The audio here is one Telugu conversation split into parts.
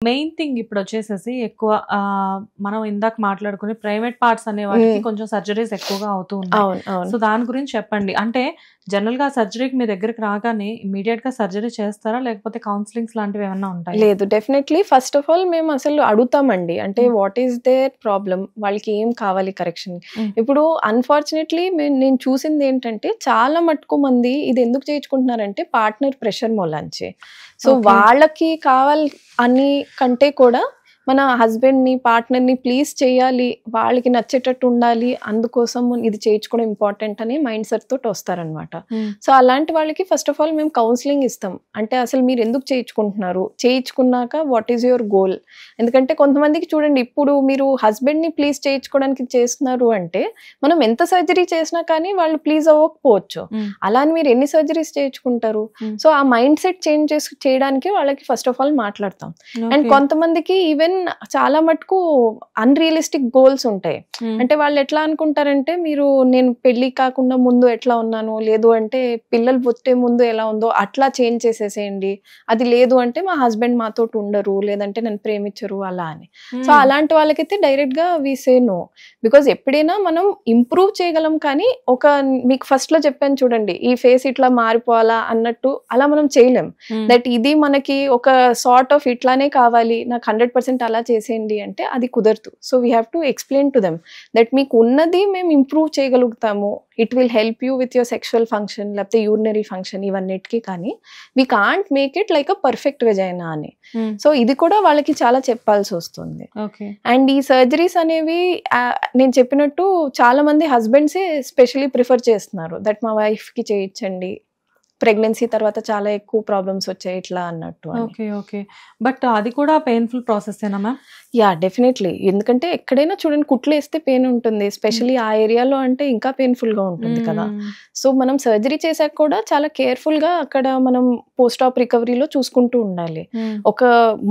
మెయిన్ థింగ్ ఇప్పుడు వచ్చేసేసి ఎక్కువ మనం ఇందాక మాట్లాడుకుని ప్రైవేట్ పార్ట్స్ అనే వాటికి కొంచెం సర్జరీస్ ఎక్కువగా అవుతూ ఉన్నాయి. సో దాని గురించి చెప్పండి. అంటే జనరల్ గా సర్జరీకి మీ దగ్గరికి రాగానే ఇమీడియట్ గా సర్జరీ చేస్తారా, లేకపోతే కౌన్సిలింగ్స్ లాంటివి ఏమన్నా ఉంటాయి? లేదు, డెఫినెట్లీ ఫస్ట్ ఆఫ్ ఆల్ మేము అసలు అడుగుతామండి. అంటే వాట్ ఈస్ దేర్ ప్రాబ్లం, వాళ్ళకి ఏం కావాలి కరెక్షన్. ఇప్పుడు అన్ఫార్చునేట్లీ నేను చూసింది ఏంటంటే చాలా మటుకు మంది ఇది ఎందుకు చేయించుకుంటున్నారంటే పార్ట్నర్ ప్రెషర్ మూలాంచే. సో వాళ్ళకి కావాలి అని కంటే కూడా మన హస్బెండ్ని పార్ట్నర్ని ప్లీజ్ చేయాలి, వాళ్ళకి నచ్చేటట్టు ఉండాలి, అందుకోసం ఇది చేయించుకోవడం ఇంపార్టెంట్ అని మైండ్ సెట్ తోటి వస్తారనమాట. సో అలాంటి వాళ్ళకి ఫస్ట్ ఆఫ్ ఆల్ మేము కౌన్సిలింగ్ ఇస్తాం. అంటే అసలు మీరు ఎందుకు చేయించుకుంటున్నారు, చేయించుకున్నాక వాట్ ఈజ్ యువర్ గోల్. ఎందుకంటే కొంతమందికి చూడండి, ఇప్పుడు మీరు హస్బెండ్ని ప్లీజ్ చేయించుకోవడానికి చేస్తున్నారు అంటే మనం ఎంత సర్జరీ చేసినా కానీ వాళ్ళు ప్లీజ్ అవ్వకపోవచ్చు. అలా అని మీరు ఎన్ని సర్జరీస్ చేయించుకుంటారు. సో ఆ మైండ్ సెట్ చేంజ్ చేయడానికి వాళ్ళకి ఫస్ట్ ఆఫ్ ఆల్ మాట్లాడతాం. అండ్ కొంతమందికి ఈవెన్ చాలా మటుకు అన్రియలిస్టిక్ గోల్స్ ఉంటాయి. అంటే వాళ్ళు ఎట్లా అనుకుంటారంటే, మీరు నేను పెళ్లి కాకుండా ముందు ఎట్లా ఉన్నాను, లేదు అంటే పిల్లలు పుట్టే ముందు ఎలా ఉందో అట్లా చేంజ్ చేసేసేయండి, అది లేదు అంటే మా హస్బెండ్ మాతో ఉండరు, లేదంటే నన్ను ప్రేమించరు అలా అని. సో అలాంటి వాళ్ళకైతే డైరెక్ట్ గా వి సే నో. బికాజ్ ఎప్పుడైనా మనం ఇంప్రూవ్ చేయగలం, కానీ ఒక మీకు ఫస్ట్ లో చెప్పాను చూడండి, ఈ ఫేస్ ఇట్లా మారిపోవాలా అన్నట్టు అలా మనం చేయలేం. దట్ ఇది మనకి ఒక సార్ట్ ఆఫ్ ఇట్లానే కావాలి, నాకు 100% అలా చేసేయండి అంటే అది కుదరదు. So we have to explain to them that మీకు ఉన్నది మేము ఇంప్రూవ్ చేయగలుగుతాము, it will help you with your sexual function లేకపోతే యూరినరీ ఫంక్షన్ ఇవన్నిటికీ, కానీ we can't make it like a perfect vagina అని. సో ఇది కూడా వాళ్ళకి చాలా చెప్పాల్సి వస్తుంది. అండ్ ఈ సర్జరీస్ అనేవి నేను చెప్పినట్టు చాలా మంది హస్బెండ్సే స్పెషలీ ప్రిఫర్ చేస్తున్నారు, దట్ మా వైఫ్ కి చేయించండి, ప్రెగ్నెన్సీ తర్వాత చాలా ఎక్కువ ప్రాబ్లమ్స్ వచ్చాయి ఇట్లా అన్నట్టు. ఓకే. బట్ అది కూడా పెయిన్ఫుల్ ప్రాసెస్ ఏనా మ్యామ్? Yeah, definitely. ఎందుకంటే ఎక్కడైనా చూడండి కుట్లు వేస్తే పెయిన్ ఉంటుంది, ఎస్పెషలీ ఆ ఏరియాలో అంటే ఇంకా పెయిన్ఫుల్ గా ఉంటుంది కదా. సో మనం సర్జరీ చేశాక కూడా చాలా కేర్ఫుల్ గా అక్కడ మనం పోస్ట్ ఆప్ రికవరీలో చూసుకుంటూ ఉండాలి. ఒక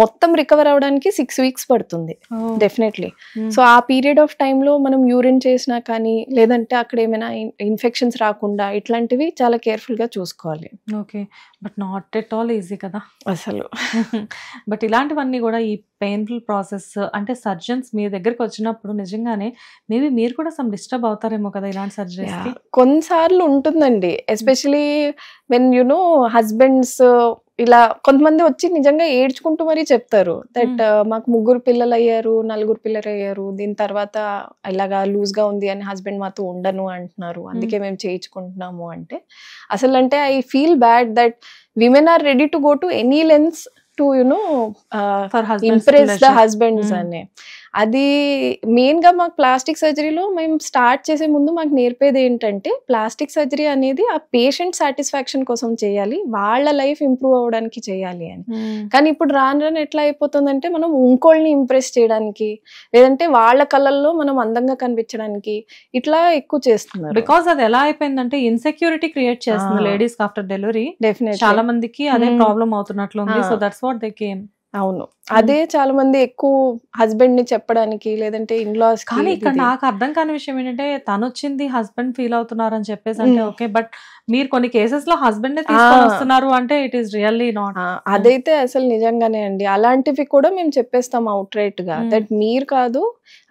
మొత్తం రికవర్ అవడానికి 6 weeks పడుతుంది డెఫినెట్లీ. సో ఆ పీరియడ్ ఆఫ్ టైంలో మనం యూరిన్ చేసినా కానీ, లేదంటే అక్కడ ఏమైనా ఇన్ఫెక్షన్స్ రాకుండా ఇట్లాంటివి చాలా కేర్ఫుల్ గా చూసుకోవాలి. Okay, but not at all easy కదా అసలు. బట్ ఇలాంటివన్నీ కూడా ఈ పెయిన్ఫుల్ ప్రాసెస్ అంటే సర్జన్స్ మీ దగ్గరికి వచ్చినప్పుడు నిజంగానే మేబీ మీరు కూడా సమ్ డిస్టర్బ్ అవుతారేమో కదా ఇలాంటి సర్జరీస్ కి? కొన్నిసార్లు ఉంటుందండి, ఎస్పెషలీ వెన్ యునో హస్బెండ్స్ ఇలా కొంతమంది వచ్చి నిజంగా ఏడ్చుకుంటూ మరీ చెప్తారు దట్ మాకు 3 పిల్లలు అయ్యారు, 4 పిల్లలు అయ్యారు, దీని తర్వాత ఇలాగా లూజ్ గా ఉంది అని హస్బెండ్ మాతో ఉండను అంటున్నారు, అందుకే మేము చేయించుకుంటున్నాము అంటే. అసలు అంటే I feel bad that women are ready to go to any lengths to impress the husbands అని. అది మెయిన్ గా మాకు ప్లాస్టిక్ సర్జరీలో మేము స్టార్ట్ చేసే ముందు మాకు నేర్పేది ఏంటంటే, ప్లాస్టిక్ సర్జరీ అనేది ఆ పేషెంట్ సాటిస్ఫాక్షన్ కోసం చేయాలి, వాళ్ళ లైఫ్ ఇంప్రూవ్ అవ్వడానికి చేయాలి అని. కానీ ఇప్పుడు రాను ఎట్లా అయిపోతుందంటే, మనం ఇంకోళ్ళని ఇంప్రెస్ చేయడానికి, లేదంటే వాళ్ళ కళ్ళల్లో మనం అందంగా కనిపించడానికి ఇట్లా ఎక్కువ చేస్తున్నారు. బికాస్ అది ఎలా అయిపోయిందంటే ఇన్సెక్యూరిటీ క్రియేట్ చేస్తుంది లేడీస్ ఆఫ్టర్ డెలివరీ. డెఫినెట్లీ చాలా మందికి అదే ప్రాబ్లం అవుతున్నట్లు ఉంది. So that's what they came. అవును, అదే చాలా మంది ఎక్కువ హస్బెండ్ ని చెప్పడానికి, లేదంటే ఇన్లాస్. కానీ ఇక్కడ నాకు అర్థం కాని విషయం ఏంటంటే, తను వచ్చింది హస్బెండ్ ఫీల్ అవుతున్నారు అని చెప్పేసి అంటే ఓకే, బట్ మీరు కొన్ని కేసెస్ లో హస్బెండ్ నే తీసుకొని వస్తున్నారు అంటే ఇట్ ఈస్ రియల్లీ నాట్. అదైతే అసలు నిజంగానే అండి, అలాంటివి కూడా మేము చెప్పేస్తాం అవుట్ రైట్ గా దట్ మీరు కాదు,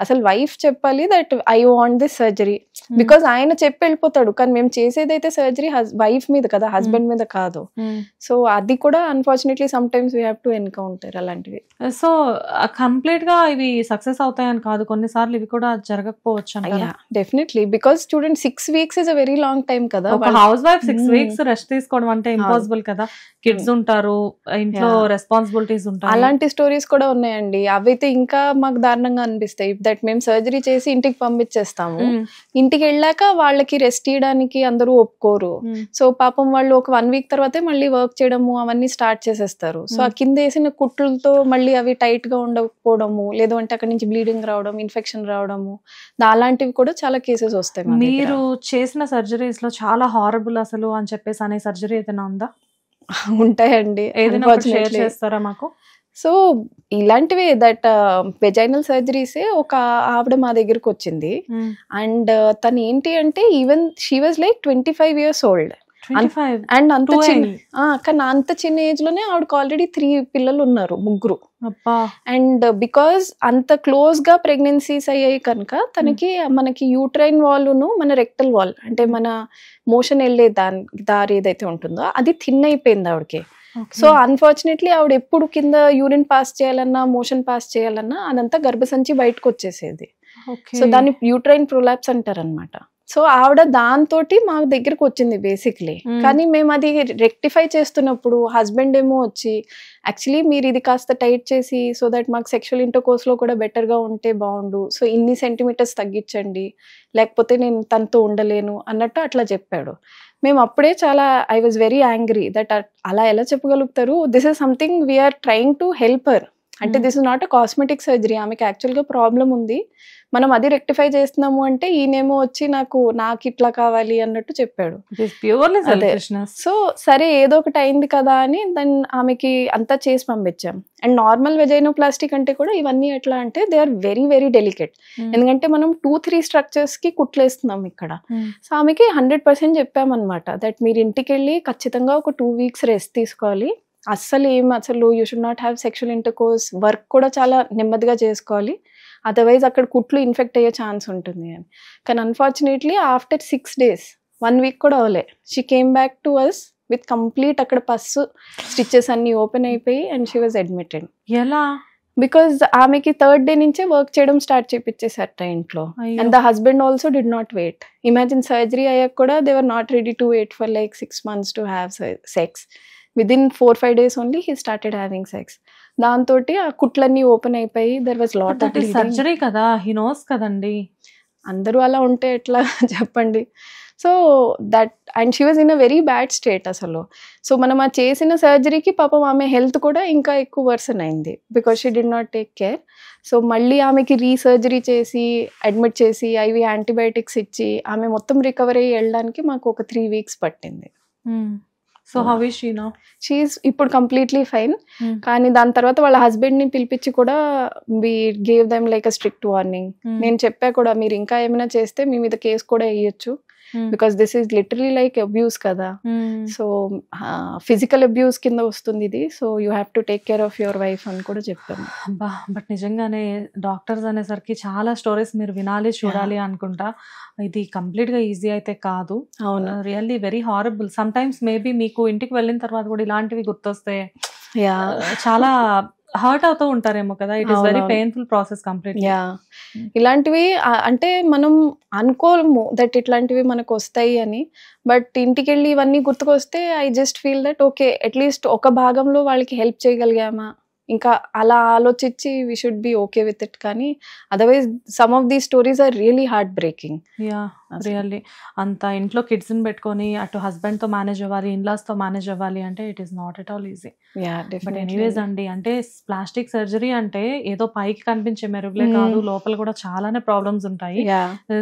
అసలు వైఫ్ చెప్పాలి that I want this surgery. Because ఆయన చెప్పి వెళ్ళిపోతాడు, కానీ మేము చేసేదైతే సర్జరీ వైఫ్ మీద కదా, హస్బెండ్ మీద కాదు. సో అది కూడా unfortunately sometimes we have to encounter అలాంటివి. సో కంప్లీట్ గా ఇవి సక్సెస్ అవుతాయని కాదు, కొన్నిసార్లు ఇవి కూడా జరగకపోవచ్చు. Definitely, because student 6 weeks is a very long time కదా. ఒక హౌస్ వైఫ్ 6 weeks రెస్ట్ తీసుకోవడం అంటే ఇంపాసిబుల్ కదా. కిడ్స్ ఉంటారు, ఇంట్లో రెస్పాన్సిబిలిటీస్ ఉంటాయి. అలాంటి స్టోరీస్ కూడా ఉన్నాయండి, అవైతే ఇంకా మాకు దారుణంగా అనిపిస్తాయి. దట్ మేము సర్జరీ చేసి ఇంటికి పంపించేస్తాము, ఇంటికి వెళ్ళాక వాళ్ళకి రెస్ట్ ఇవ్వడానికి అందరూ ఒప్పుకోరు. సో పాపం వాళ్ళు ఒక 1 week తర్వాతే మళ్ళీ వర్క్ చేయడము అవన్నీ స్టార్ట్ చేసేస్తారు. సో ఆ కింద వేసిన కుట్లతో మళ్ళీ అవి టైట్ గా ఉండకపోవడము, లేదు అంటే అక్కడ నుంచి బ్లీడింగ్ రావడం, ఇన్ఫెక్షన్ రావడము, అలాంటివి కూడా చాలా కేసెస్ వస్తాయి. మీరు చేసిన సర్జరీస్ లో చాలా హారబుల్ అసలు అని చెప్పేసి అనే సర్జరీ ఏదైనా ఉందా? ఉంటాయండి, ఏదైనా షేర్ చేస్తారా మాకు? సో ఇలాంటివి దట్ వెజైనల్ సర్జరీసే ఒక ఆవిడ మా దగ్గరకు వచ్చింది. అండ్ తను ఏంటి అంటే, even she was like 25 years old. And అంత కానీ అంత చిన్న ఏజ్ లోనే ఆవిడకి ఆల్రెడీ 3 పిల్లలు ఉన్నారు, 3. అండ్ బికాస్ అంత క్లోజ్ గా ప్రెగ్నెన్సీస్ అయ్యాయి కనుక తనకి మనకి యూట్రైన్ వాల్ను మన రెక్టల్ వాల్ అంటే మన మోషన్ వెళ్ళే దారి ఏదైతే ఉంటుందో అది థిన్ అయిపోయింది ఆవిడకి. సో అన్ఫార్చునేట్లీ ఆవిడ ఎప్పుడు కింద యూరిన్ పాస్ చేయాలన్నా మోషన్ పాస్ చేయాలన్నా అదంతా గర్భసంచి బయటకు వచ్చేసేది. సో దాన్ని యూట్రైన్ ప్రొలాప్స్ అంటారు అనమాట. సో ఆవిడ దాంతో మా దగ్గరకు వచ్చింది బేసిక్లీ. కానీ మేము అది రెక్టిఫై చేస్తున్నప్పుడు హస్బెండ్ ఏమో వచ్చి యాక్చువల్లీ మీరు ఇది కాస్త టైట్ చేసి సో దట్ మాకు సెక్షువల్ ఇంటర్కోర్స్ లో కూడా బెటర్ గా ఉంటే బాగుండు, సో ఇన్ని సెంటీమీటర్స్ తగ్గించండి లేకపోతే నేను తనతో ఉండలేను అన్నట్టు అట్లా చెప్పాడు. మేము అప్పుడే చాలా I was very angry that అలా ఎలా చెప్పగలుగుతారు, this is something we're trying to help her. అంటే this is not a cosmetic surgery, ఆమెకి యాక్చువల్గా ప్రాబ్లం ఉంది, మనం అది రెక్టిఫై చేస్తున్నాము అంటే ఈయనేమో వచ్చి నాకు ఇట్లా కావాలి అన్నట్టు చెప్పాడు. సో సరే ఏదో ఒకటి అయింది కదా అని దాన్ని ఆమెకి అంతా చేసి పంపించాం. అండ్ నార్మల్ వెజైనోప్లాస్టిక్ అంటే కూడా ఇవన్నీ ఎట్లా అంటే they are very very delicate. ఎందుకంటే మనం 2-3 స్ట్రక్చర్స్ కి కుట్లేస్తున్నాం ఇక్కడ. సో ఆమెకి 100% చెప్పామన్నమాట దట్ మీరు ఇంటికి వెళ్ళి ఖచ్చితంగా ఒక 2 weeks రెస్ట్ తీసుకోవాలి, అసలు you should not have sexual intercourse, work కూడా చాలా నెమ్మదిగా చేసుకోవాలి, అదర్వైజ్ అక్కడ కుట్లు ఇన్ఫెక్ట్ అయ్యే ఛాన్స్ ఉంటుంది అని. కానీ అన్ఫార్చునేట్లీ ఆఫ్టర్ 6 days 1 week కూడా అవలే, she came back to us with complete అక్కడ పస్సు స్టిచెస్ అన్ని ఓపెన్ అయిపోయి అండ్ షీ వాజ్ అడ్మిటెడ్. ఎలా? బికాజ్ ఆమెకి 3rd day నుంచే వర్క్ చేయడం స్టార్ట్ చేయించేసారట ఇంట్లో. And the husband also did not wait. Imagine surgery అయ్యాక కూడా they were not ready to wait for like 6 months to have sex. Within 4-5 days only he started having sex. దాంతో ఆ కుట్లన్నీ ఓపెన్ అయిపోయి there was lot of surgery కదా, హీ నోస్ కదండి. అందరూ అలా ఉంటే ఎట్లా చెప్పండి. So that and she was in a very bad state అసలు. సో మనం ఆ చేసిన సర్జరీకి పాపం ఆమె హెల్త్ కూడా ఇంకా ఎక్కువ వర్సన్ అయింది because she did not take care. So మళ్ళీ ఆమెకి రీసర్జరీ చేసి అడ్మిట్ చేసి ఐవి యాంటీబయాటిక్స్ ఇచ్చి ఆమె మొత్తం రికవర్ అయ్యి వెళ్ళడానికి మాకు ఒక 3 weeks పట్టింది. So how is she now? She is ఇప్పుడు కంప్లీట్లీ ఫైన్. కానీ దాని తర్వాత వాళ్ళ హస్బెండ్ ని పిలిపించి కూడా we gave them like a strict warning. నేను చెప్పా కూడా మీరు ఇంకా ఏమైనా చేస్తే మీ మీద కేసు కూడా వేయొచ్చు because this is literally like abuse కదా. సో ఫిజికల్ అబ్యూస్ కింద వస్తుంది ఇది. So you have to take care of your wife అని కూడా చెప్పాను. బట్ నిజంగానే డాక్టర్స్ అనేసరికి చాలా స్టోరీస్ మీరు వినాలి చూడాలి అనుకుంటా. ఇది కంప్లీట్ గా ఈజీ అయితే కాదు. అవును, really very horrible. Some times maybe మీకు ఇంటికి వెళ్ళిన తర్వాత కూడా ఇలాంటివి గుర్తొస్తే చాలా హర్ట్ అవుతూ ఉంటారేమో కదా. It is very painful process complete. ఇలాంటివి అంటే మనం అనుకోము దట్ ఇట్లాంటివి మనకు వస్తాయి అని. బట్ ఇంటికి వెళ్ళి ఇవన్నీ గుర్తుకొస్తే I just feel that okay at least ఒక భాగంలో వాళ్ళకి హెల్ప్ చేయగలిగామా, ఇంకా అలా ఆలోచించి we should be okay with it. కానీ otherwise some of these stories are really heartbreaking. Really అంత ఇంట్లో కిడ్స్ ని పెట్టుకొని అటు హస్బెండ్ తో మేనేజ్ అవ్వాలి, ఇన్లాస్ తో మేనేజ్ అవ్వాలి అంటే it is not at all easy. But anyways అండి, అంటే ప్లాస్టిక్ సర్జరీ అంటే ఏదో పైకి కనిపించే మెరుగులే కాదు, లోపల కూడా చాలానే ప్రాబ్లమ్స్ ఉంటాయి.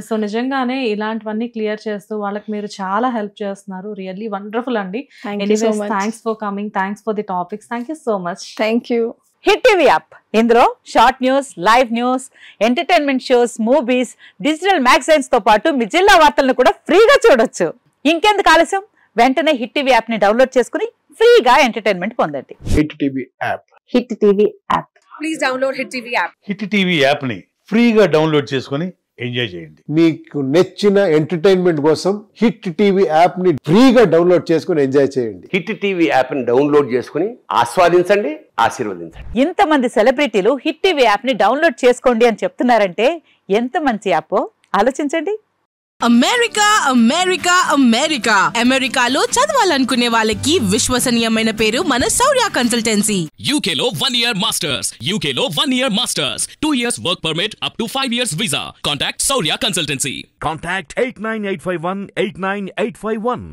సో నిజంగానే ఇలాంటివన్నీ క్లియర్ చేస్తూ వాళ్ళకి మీరు చాలా హెల్ప్ చేస్తున్నారు. రియల్లీ వండర్ఫుల్ అండి. Anyways thanks for coming, thanks for the topics. Thank you so much. Thank you. Hit TV app, ఇందులో short news, live news, entertainment shows, movies, digital magazines తో పాటు మీ జిల్లా వార్తలను కూడా ఫ్రీగా చూడొచ్చు. ఇంకెందుకు ఆలస్యం, వెంటనే హిట్ టీవీ యాప్ ని డౌన్లోడ్ చేసుకుని ఫ్రీగా ఎంటర్టైన్మెంట్ పొందండి. Hit TV app. Hit TV app. Please download hit TV app. Hit TV app ని ఫ్రీగా డౌన్లోడ్ చేసుకుని ఎంజాయ్ చేయండి. మీకు నచ్చిన ఎంటర్టైన్మెంట్ కోసం హిట్ టీవీ యాప్ ని ఫ్రీగా డౌన్లోడ్ చేసుకుని ఎంజాయ్ చేయండి. హిట్ టీవీ యాప్ ని డౌన్లోడ్ చేసుకుని ఆస్వాదించండి, ఆశీర్వదించండి. ఇంతమంది సెలబ్రిటీలు హిట్ టీవీ యాప్ ని డౌన్లోడ్ చేసుకోండి అని చెప్తున్నారంటే ఎంత మంచి యాప్ ఆలోచించండి. అమెరికా అమెరికా అమెరికా అమెరికాలో చదవాలనుకునే వాళ్ళకి విశ్వసనీయమైన పేరు మన శౌర్య కన్సల్టెన్సీ. UK లో 1 year masters, UK లో 1 year masters, 2 years work permit up to 5 years visa. Contact Shaurya Consultancy. Contact 89851 89851.